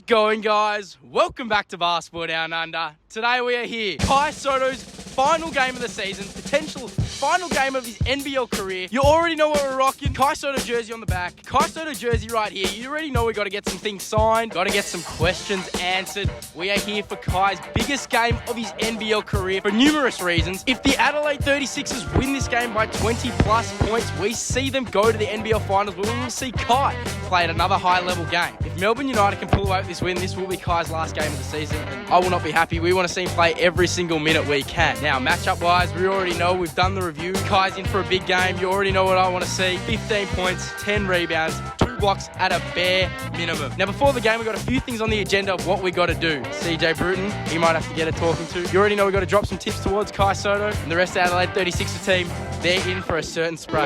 going, guys? Welcome back to Basketball Down Under. Today we are here. Kai Sotto's final game of the season, potential final game of his NBL career. You already know what we're rocking. Kai Sotto jersey on the back. Kai Sotto jersey right here. You already know we got to get some things signed. Got to get some questions answered. We are here for Kai's biggest game of his NBL career for numerous reasons. If the Adelaide 36Ers win this game by 20 plus points, we see them go to the NBL finals, but we will see Kai play at another high level game. If Melbourne United can pull away with this win, this will be Kai's last game of the season, and I will not be happy. We want to see him play every single minute we can. Now, matchup wise, we already know, we've done the review. Kai's in for a big game. You already know what I want to see. 15 points, 10 rebounds, 2 blocks at a bare minimum. Now, before the game, we've got a few things on the agenda of what we got to do. CJ Bruton, he might have to get a talking to. You already know we've got to drop some tips towards Kai Sotto, and the rest of the Adelaide 36er team, they're in for a certain spray.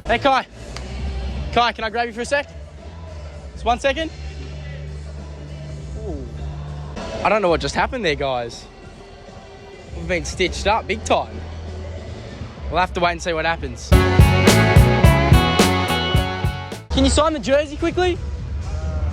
Hey, Kai. Kai, can I grab you for a sec? Just 1 second. Ooh. I don't know what just happened there, guys. We've been stitched up big time. We'll have to wait and see what happens. Can you sign the jersey quickly?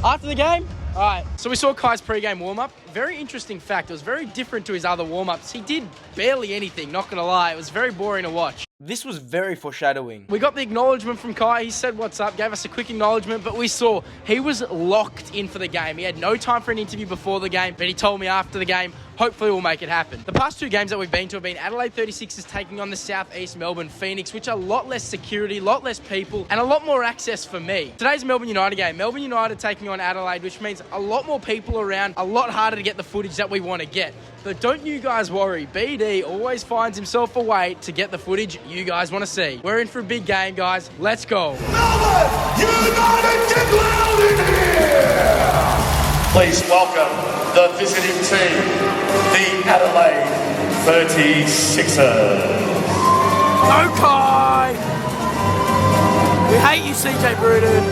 After the game? All right. So we saw Kai's pre-game warm-up. Very interesting fact. It was very different to his other warm-ups. He did barely anything, not going to lie. It was very boring to watch. This was very foreshadowing. We got the acknowledgement from Kai. He said what's up, gave us a quick acknowledgement, but we saw he was locked in for the game. He had no time for an interview before the game, but he told me after the game, hopefully we'll make it happen. The past 2 games that we've been to have been Adelaide 36ers taking on the Southeast Melbourne Phoenix, which are a lot less security, a lot less people, and a lot more access for me. Today's Melbourne United game. Melbourne United taking on Adelaide, which means a lot more people around, a lot harder to get the footage that we want to get. But don't you guys worry, BD always finds himself a way to get the footage you guys want to see. We're in for a big game, guys. Let's go. Melbourne United, get loud in here! Please welcome the visiting team, the Adelaide 36ers. Go, Kai! We hate you, CJ Bruton.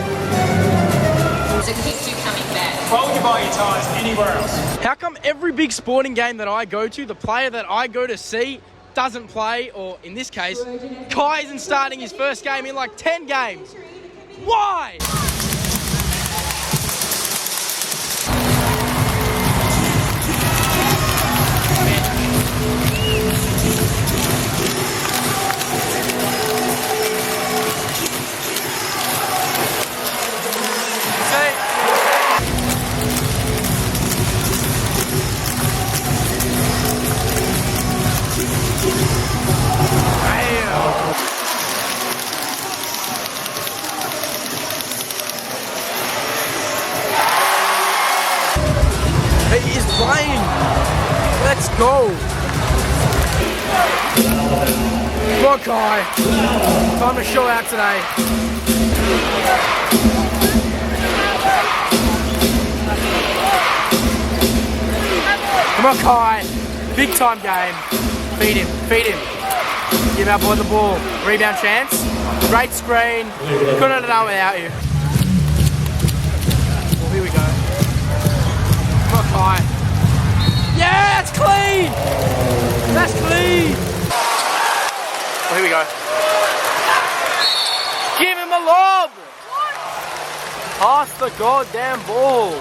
So keep you coming back. Roll you by your tyres anywhere else. How come every big sporting game that I go to, the player that I go to see doesn't play, or in this case, Kai isn't starting his first game in like 10 games? Why? He is playing. Let's go. Come on, Kai. Time to show out today. Come on, Kai. Big time game. Feed him. Feed him. Give our boy the ball. Rebound chance. Great screen. Couldn't have done without you. Well, here we go. Come on, Kai. Yeah, that's clean. That's clean. Well, here we go. Give him a lob. Pass the goddamn ball.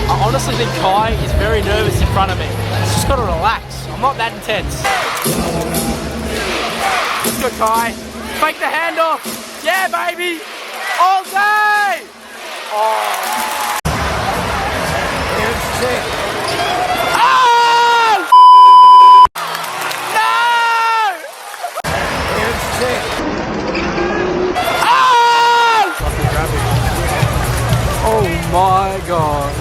I honestly think Kai is very nervous in front of me. He's just got to relax. I'm not that intense. Let's go, Kai. Fake the handoff. Yeah, baby. All day. Oh. Oh! No! Oh! Oh my God.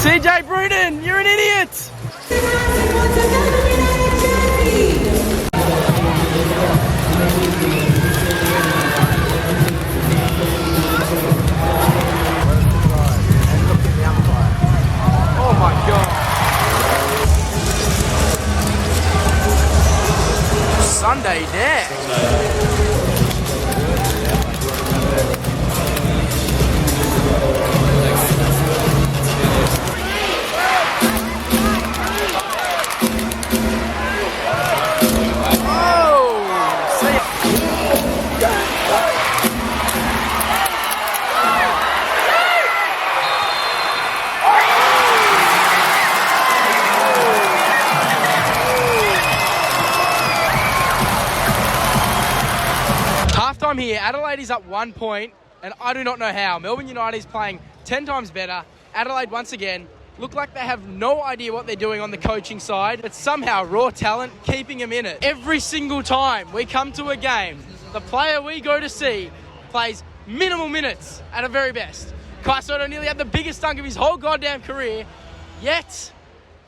CJ Bruton, you're an idiot. Adelaide is up 1 point, and I do not know how. Melbourne United is playing 10 times better. Adelaide, once again, look like they have no idea what they're doing on the coaching side, but somehow raw talent keeping them in it. Every single time we come to a game, the player we go to see plays minimal minutes at a very best. Kai Sotto nearly had the biggest dunk of his whole goddamn career, yet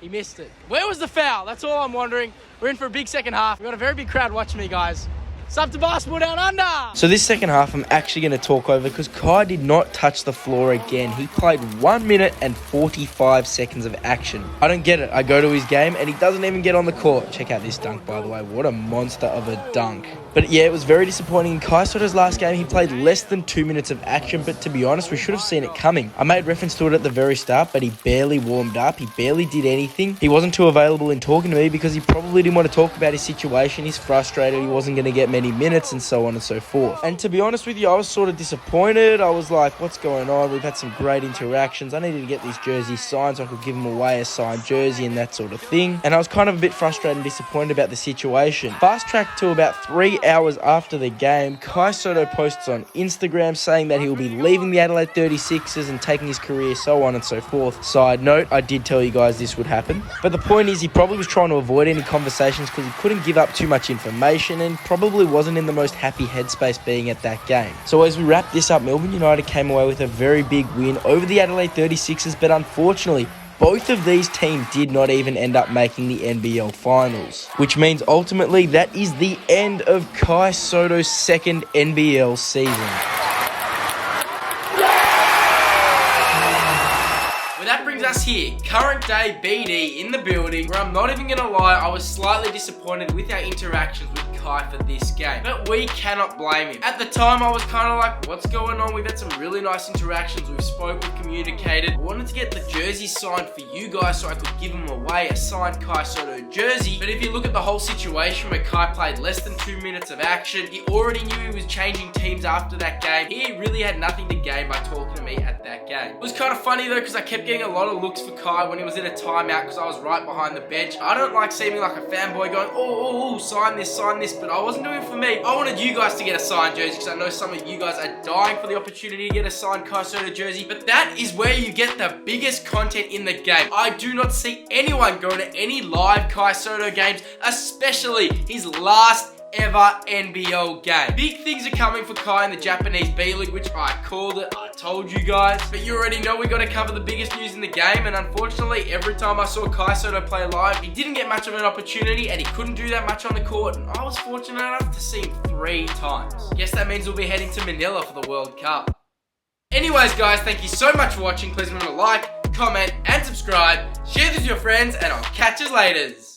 he missed it. Where was the foul? That's all I'm wondering. We're in for a big second half. We've got a very big crowd watching me, guys. Sub to Basketball Down Under. So this second half I'm actually going to talk over because Kai did not touch the floor again. He played 1 minute and 45 seconds of action. I don't get it. I go to his game and he doesn't even get on the court. Check out this dunk, by the way. What a monster of a dunk. But yeah, it was very disappointing. In Kai Sotto's last game, he played less than 2 minutes of action, but to be honest, we should have seen it coming. I made reference to it at the very start, but he barely warmed up. He barely did anything. He wasn't too available in talking to me because he probably didn't want to talk about his situation. He's frustrated. He wasn't going to get many minutes and so on and so forth. And to be honest with you, I was sort of disappointed. I was like, what's going on? We've had some great interactions. I needed to get these jerseys signed so I could give him away a signed jersey and that sort of thing. And I was kind of a bit frustrated and disappointed about the situation. Fast track to about 3 hours after the game, Kai Sotto posts on Instagram saying that he will be leaving the Adelaide 36Ers and taking his career, so on and so forth. Side note, I did tell you guys this would happen. But the point is, he probably was trying to avoid any conversations because he couldn't give up too much information and probably wasn't in the most happy headspace being at that game. So as we wrap this up, Melbourne United came away with a very big win over the Adelaide 36ers, but unfortunately, both of these teams did not even end up making the NBL finals, which means ultimately that is the end of Kai Sotto's second NBL season. Well, that brings us here. Current day BD in the building, where I'm not even going to lie, I was slightly disappointed with our interactions with Kai for this game, but we cannot blame him. At the time, I was kind of like, what's going on? We've had some really nice interactions. We've spoke, we've communicated. I wanted to get the jersey signed for you guys so I could give him away a signed Kai Sotto jersey. But if you look at the whole situation where Kai played less than 2 minutes of action, he already knew he was changing teams after that game. He really had nothing to gain by talking to me at that game. It was kind of funny though, because I kept getting a lot of looks for Kai when he was in a timeout because I was right behind the bench. I don't like seeming like a fanboy going, oh, sign this, but I wasn't doing it for me. I wanted you guys to get a signed jersey because I know some of you guys are dying for the opportunity to get a signed Kai Sotto jersey, but that is where you get the biggest content in the game. I do not see anyone go to any live Kai Sotto games, especially his last ever NBL game. Big things are coming for Kai in the Japanese B-League, which I called it, I told you guys, but you already know we got to cover the biggest news in the game, and unfortunately every time I saw Kai Sotto play live, he didn't get much of an opportunity and he couldn't do that much on the court, and I was fortunate enough to see him 3 times. Guess that means we'll be heading to Manila for the World Cup. Anyways guys, thank you so much for watching. Please remember to like, comment and subscribe, share this with your friends, and I'll catch you later.